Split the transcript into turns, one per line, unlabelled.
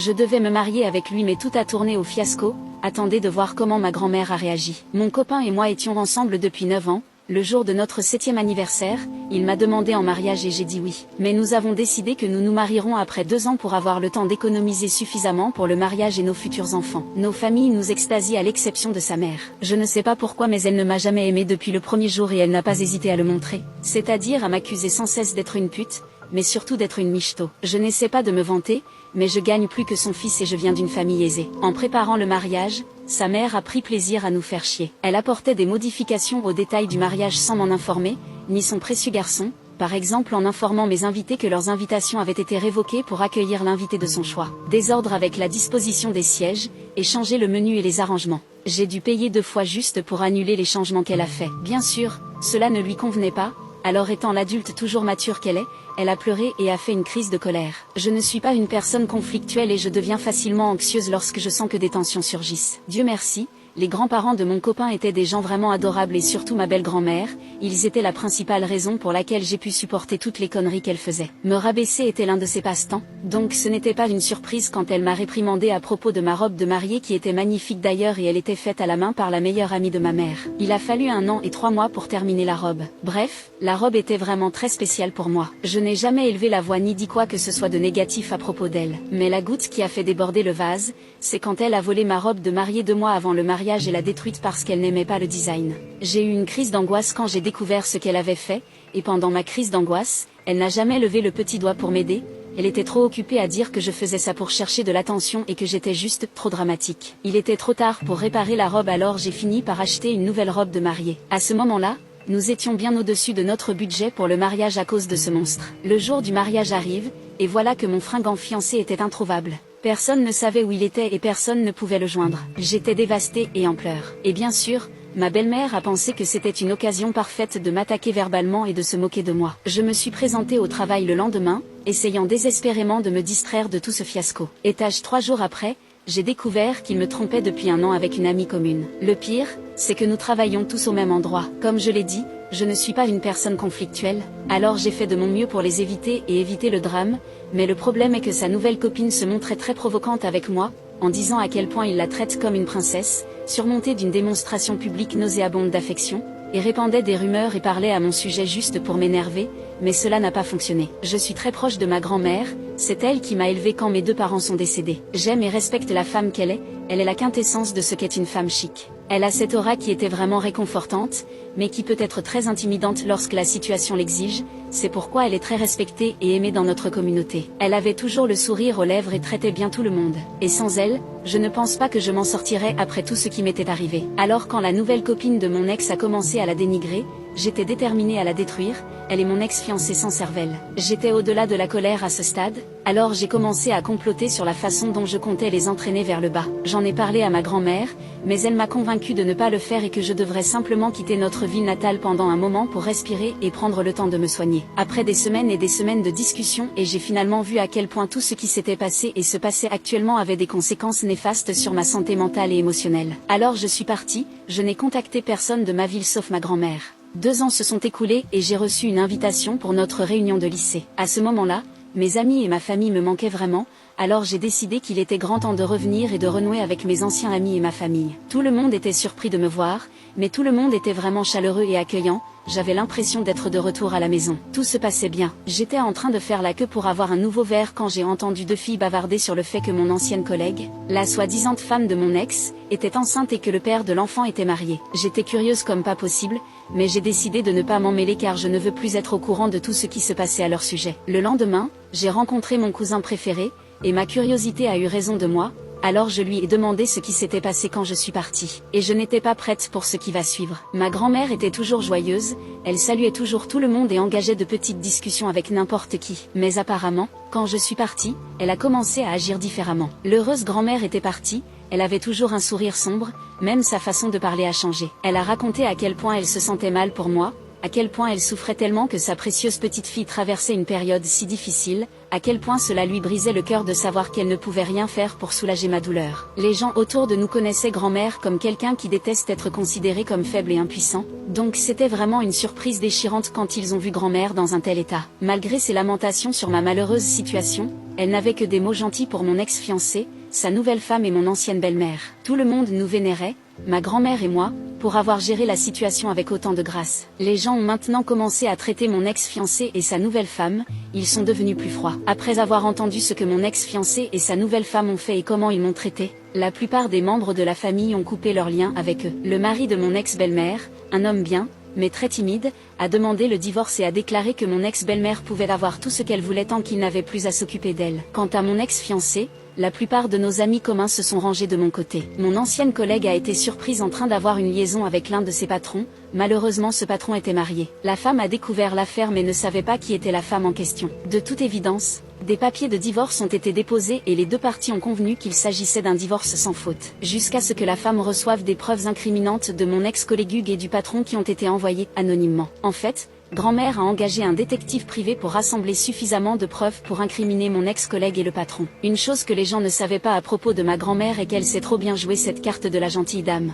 Je devais me marier avec lui mais tout a tourné au fiasco. Attendez de voir comment ma grand-mère a réagi. Mon copain et moi étions ensemble depuis 9 ans. Le jour de notre 7e anniversaire, il m'a demandé en mariage et j'ai dit oui. Mais nous avons décidé que nous nous marierons après 2 ans pour avoir le temps d'économiser suffisamment pour le mariage et nos futurs enfants. Nos familles nous extasient à l'exception de sa mère. Je ne sais pas pourquoi mais elle ne m'a jamais aimé depuis le premier jour et elle n'a pas hésité à le montrer. C'est-à-dire à m'accuser sans cesse d'être une pute, mais surtout d'être une michto. Je n'essaie pas de me vanter, mais je gagne plus que son fils et je viens d'une famille aisée. En préparant le mariage, sa mère a pris plaisir à nous faire chier. Elle apportait des modifications aux détails du mariage sans m'en informer, ni son précieux garçon, par exemple en informant mes invités que leurs invitations avaient été révoquées pour accueillir l'invité de son choix. Désordre avec la disposition des sièges, et changer le menu et les arrangements. J'ai dû payer 2 fois juste pour annuler les changements qu'elle a faits. Bien sûr, cela ne lui convenait pas. Alors étant l'adulte toujours mature qu'elle est, elle a pleuré et a fait une crise de colère. Je ne suis pas une personne conflictuelle et je deviens facilement anxieuse lorsque je sens que des tensions surgissent. Dieu merci, les grands-parents de mon copain étaient des gens vraiment adorables et surtout ma belle-grand-mère, ils étaient la principale raison pour laquelle j'ai pu supporter toutes les conneries qu'elle faisait. Me rabaisser était l'un de ses passe-temps, donc ce n'était pas une surprise quand elle m'a réprimandé à propos de ma robe de mariée qui était magnifique d'ailleurs et elle était faite à la main par la meilleure amie de ma mère. Il a fallu 1 an et 3 mois pour terminer la robe. Bref, la robe était vraiment très spéciale pour moi. Je n'ai jamais élevé la voix ni dit quoi que ce soit de négatif à propos d'elle. Mais la goutte qui a fait déborder le vase, c'est quand elle a volé ma robe de mariée 2 mois avant le mariage et l'a détruite parce qu'elle n'aimait pas le design. J'ai eu une crise d'angoisse quand j'ai découvert ce qu'elle avait fait, et pendant ma crise d'angoisse, elle n'a jamais levé le petit doigt pour m'aider. Elle était trop occupée à dire que je faisais ça pour chercher de l'attention et que j'étais juste trop dramatique. Il était trop tard pour réparer la robe alors j'ai fini par acheter une nouvelle robe de mariée. À ce moment-là, nous étions bien au-dessus de notre budget pour le mariage à cause de ce monstre. Le jour du mariage arrive, et voilà que mon fringant fiancé était introuvable. Personne ne savait où il était et personne ne pouvait le joindre. J'étais dévastée et en pleurs. Et bien sûr, ma belle-mère a pensé que c'était une occasion parfaite de m'attaquer verbalement et de se moquer de moi. Je me suis présentée au travail le lendemain, essayant désespérément de me distraire de tout ce fiasco. Étage 3 jours après, j'ai découvert qu'il me trompait depuis 1 an avec une amie commune. Le pire, c'est que nous travaillons tous au même endroit. Comme je l'ai dit, je ne suis pas une personne conflictuelle, alors j'ai fait de mon mieux pour les éviter et éviter le drame, mais le problème est que sa nouvelle copine se montrait très provocante avec moi, en disant à quel point il la traite comme une princesse, surmontée d'une démonstration publique nauséabonde d'affection, et répandait des rumeurs et parlait à mon sujet juste pour m'énerver, mais cela n'a pas fonctionné. Je suis très proche de ma grand-mère, c'est elle qui m'a élevée quand mes 2 parents sont décédés. J'aime et respecte la femme qu'elle est la quintessence de ce qu'est une femme chic. Elle a cette aura qui était vraiment réconfortante, mais qui peut être très intimidante lorsque la situation l'exige, c'est pourquoi elle est très respectée et aimée dans notre communauté. Elle avait toujours le sourire aux lèvres et traitait bien tout le monde. Et sans elle, je ne pense pas que je m'en sortirais après tout ce qui m'était arrivé. Alors quand la nouvelle copine de mon ex a commencé à la dénigrer, j'étais déterminée à la détruire, elle est mon ex-fiancé sans cervelle. J'étais au-delà de la colère à ce stade, alors j'ai commencé à comploter sur la façon dont je comptais les entraîner vers le bas. J'en ai parlé à ma grand-mère, mais elle m'a convaincue de ne pas le faire et que je devrais simplement quitter notre ville natale pendant un moment pour respirer et prendre le temps de me soigner. Après des semaines et des semaines de discussions et j'ai finalement vu à quel point tout ce qui s'était passé et se passait actuellement avait des conséquences néfastes sur ma santé mentale et émotionnelle. Alors je suis partie, je n'ai contacté personne de ma ville sauf ma grand-mère. 2 ans se sont écoulés et j'ai reçu une invitation pour notre réunion de lycée. À ce moment-là, mes amis et ma famille me manquaient vraiment, alors j'ai décidé qu'il était grand temps de revenir et de renouer avec mes anciens amis et ma famille. Tout le monde était surpris de me voir, mais tout le monde était vraiment chaleureux et accueillant, j'avais l'impression d'être de retour à la maison. Tout se passait bien. J'étais en train de faire la queue pour avoir un nouveau verre quand j'ai entendu 2 filles bavarder sur le fait que mon ancienne collègue, la soi-disant femme de mon ex, était enceinte et que le père de l'enfant était marié. J'étais curieuse comme pas possible, mais j'ai décidé de ne pas m'en mêler car je ne veux plus être au courant de tout ce qui se passait à leur sujet. Le lendemain, j'ai rencontré mon cousin préféré, et ma curiosité a eu raison de moi, alors je lui ai demandé ce qui s'était passé quand je suis partie. Et je n'étais pas prête pour ce qui va suivre. Ma grand-mère était toujours joyeuse, elle saluait toujours tout le monde et engageait de petites discussions avec n'importe qui. Mais apparemment, quand je suis partie, elle a commencé à agir différemment. L'heureuse grand-mère était partie, elle avait toujours un sourire sombre, même sa façon de parler a changé. Elle a raconté à quel point elle se sentait mal pour moi, à quel point elle souffrait tellement que sa précieuse petite fille traversait une période si difficile, à quel point cela lui brisait le cœur de savoir qu'elle ne pouvait rien faire pour soulager ma douleur. Les gens autour de nous connaissaient grand-mère comme quelqu'un qui déteste être considéré comme faible et impuissant, donc c'était vraiment une surprise déchirante quand ils ont vu grand-mère dans un tel état. Malgré ses lamentations sur ma malheureuse situation, Elle n'avait que des mots gentils pour mon ex-fiancé, sa nouvelle femme et mon ancienne belle-mère. Tout le monde nous vénérait, ma grand-mère et moi, pour avoir géré la situation avec autant de grâce. Les gens ont maintenant commencé à traiter mon ex-fiancé et sa nouvelle femme, ils sont devenus plus froids. Après avoir entendu ce que mon ex-fiancé et sa nouvelle femme ont fait et comment ils m'ont traité, la plupart des membres de la famille ont coupé leur lien avec eux. Le mari de mon ex-belle-mère, un homme bien, mais très timide, a demandé le divorce et a déclaré que mon ex-belle-mère pouvait avoir tout ce qu'elle voulait tant qu'il n'avait plus à s'occuper d'elle. Quant à mon ex-fiancé, la plupart de nos amis communs se sont rangés de mon côté. Mon ancienne collègue a été surprise en train d'avoir une liaison avec l'un de ses patrons, malheureusement ce patron était marié. La femme a découvert l'affaire mais ne savait pas qui était la femme en question. De toute évidence, des papiers de divorce ont été déposés et les deux parties ont convenu qu'il s'agissait d'un divorce sans faute. Jusqu'à ce que la femme reçoive des preuves incriminantes de mon ex-collègue et du patron qui ont été envoyées anonymement. En fait, grand-mère a engagé un détective privé pour rassembler suffisamment de preuves pour incriminer mon ex-collègue et le patron. Une chose que les gens ne savaient pas à propos de ma grand-mère est qu'elle sait trop bien jouer cette carte de la gentille dame.